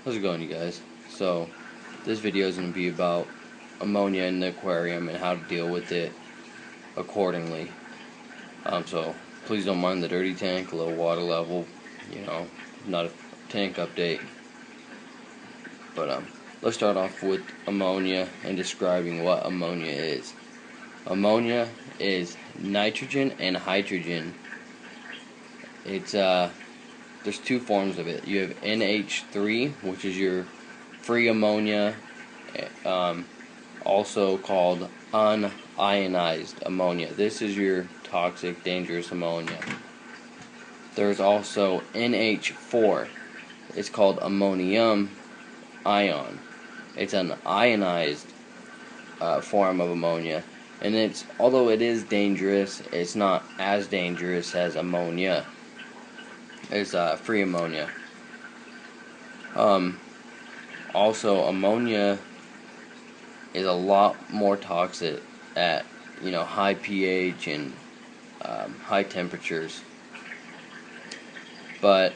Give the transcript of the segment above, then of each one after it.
How's it going, you guys? So, this video is going to be about ammonia in the aquarium and how to deal with it accordingly. So please don't mind the dirty tank, low water level, not a tank update. But let's start off with ammonia and describing what ammonia is. Ammonia is nitrogen and hydrogen. It's there's two forms of it. You have NH3, which is your free ammonia, also called unionized ammonia. This is your toxic, dangerous ammonia. There's also NH4. It's called ammonium ion. It's an ionized form of ammonia, and although it is dangerous, it's not as dangerous as ammonia. It's free ammonia. Also, ammonia is a lot more toxic at high pH and high temperatures. But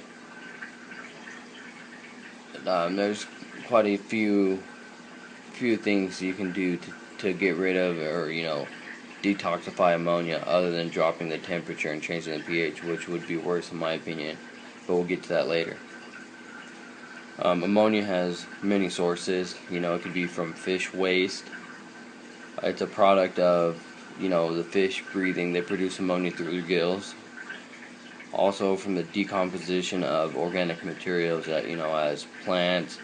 there's quite a few things you can do to get rid of or detoxify ammonia other than dropping the temperature and changing the pH, which would be worse in my opinion, but we'll get to that later. Ammonia has many sources. It could be from fish waste. It's a product of the fish breathing. They produce ammonia through their gills. Also from the decomposition of organic materials that as plants,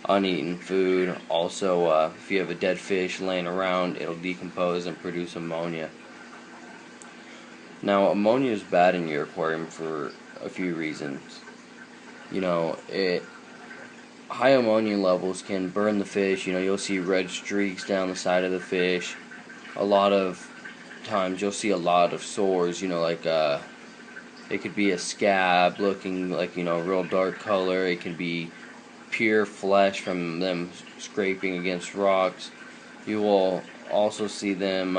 uneaten food. Also, if you have a dead fish laying around, it'll decompose and produce ammonia. Now, ammonia is bad in your aquarium for a few reasons. High ammonia levels can burn the fish. You'll see red streaks down the side of the fish. A lot of times you'll see a lot of sores. It could be a scab looking like real dark color. It can be pure flesh from them scraping against rocks. You will also see them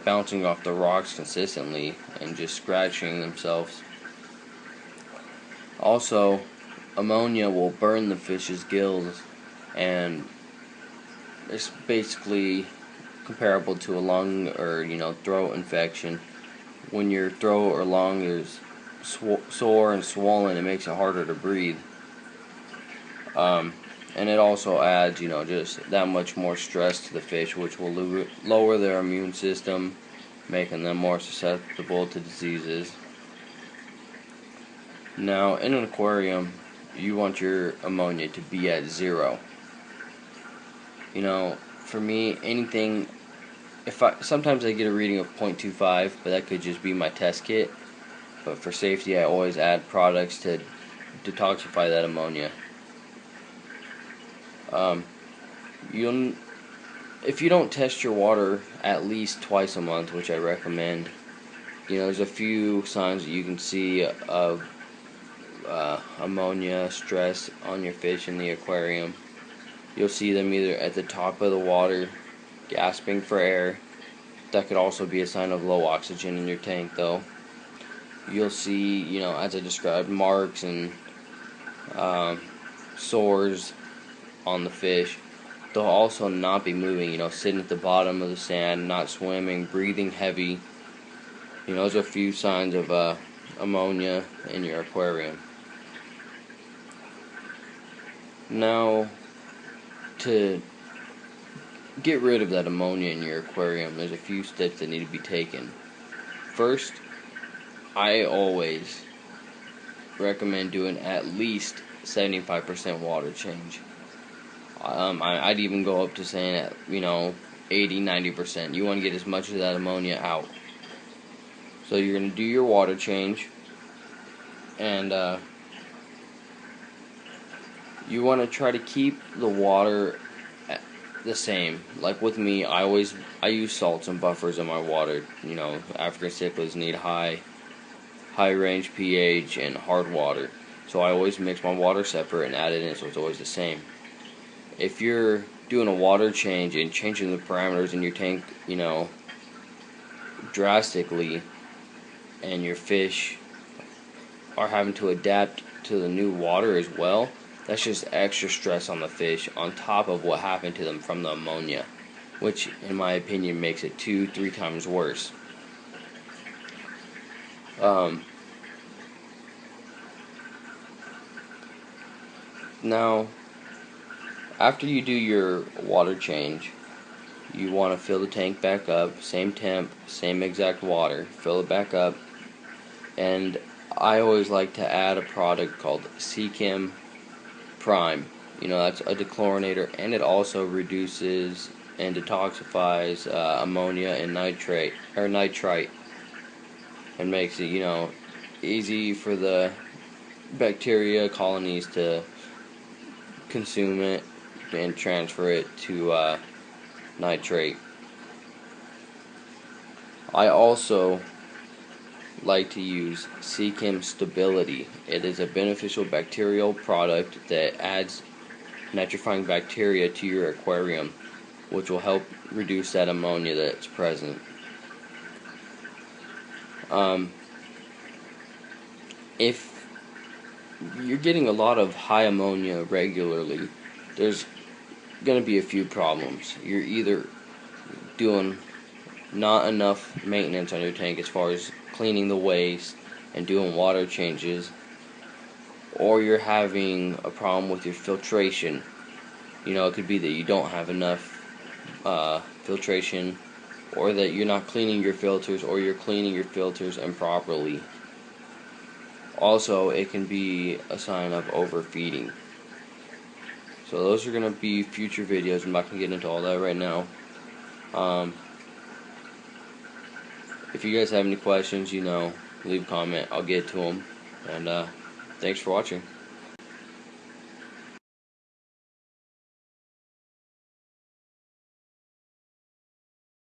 bouncing off the rocks consistently and just scratching themselves. Also, ammonia will burn the fish's gills, and it's basically comparable to a lung or throat infection. When your throat or lung is sore and swollen, it makes it harder to breathe. And it also adds, just that much more stress to the fish, which will lower their immune system, making them more susceptible to diseases. Now, in an aquarium, you want your ammonia to be at 0. For me, anything, sometimes I get a reading of 0.25, but that could just be my test kit. But for safety, I always add products to detoxify that ammonia. If you don't test your water at least twice a month, which I recommend, there's a few signs that you can see of ammonia stress on your fish in the aquarium. You'll see them either at the top of the water, gasping for air. That could also be a sign of low oxygen in your tank, though. You'll see, as I described, marks and sores on the fish. They'll also not be moving, sitting at the bottom of the sand, not swimming, breathing heavy. Those are a few signs of ammonia in your aquarium. Now, to get rid of that ammonia in your aquarium, there's a few steps that need to be taken. First, I always recommend doing at least 75% water change. I'd even go up to saying at 80-90%. You want to get as much of that ammonia out. So you're going to do your water change, and you want to try to keep the water the same. Like with me, I use salts and buffers in my water. African cichlids need high range pH and hard water. So I always mix my water separate and add it in so it's always the same. If you're doing a water change and changing the parameters in your tank, drastically, and your fish are having to adapt to the new water as well, That's just extra stress on the fish on top of what happened to them from the ammonia, which in my opinion makes it 2-3 times worse. Now, after you do your water change, you want to fill the tank back up, same temp, same exact water, fill it back up, and I always like to add a product called Seachem Prime. You know, that's a dechlorinator, and it also reduces and detoxifies ammonia and nitrite, and makes it, you know, easy for the bacteria colonies to consume it and transfer it to nitrate. I also like to use Seachem Stability. It is a beneficial bacterial product that adds nitrifying bacteria to your aquarium, which will help reduce that ammonia that's present. If you're getting a lot of high ammonia regularly, there's going to be a few problems. You're either doing not enough maintenance on your tank as far as cleaning the waste and doing water changes, or you're having a problem with your filtration. You know, it could be that you don't have enough filtration, or that you're not cleaning your filters, or you're cleaning your filters improperly. Also, it can be a sign of overfeeding. So those are going to be future videos. I'm not going to get into all that right now. If you guys have any questions, you know, leave a comment. I'll get to them. And thanks for watching.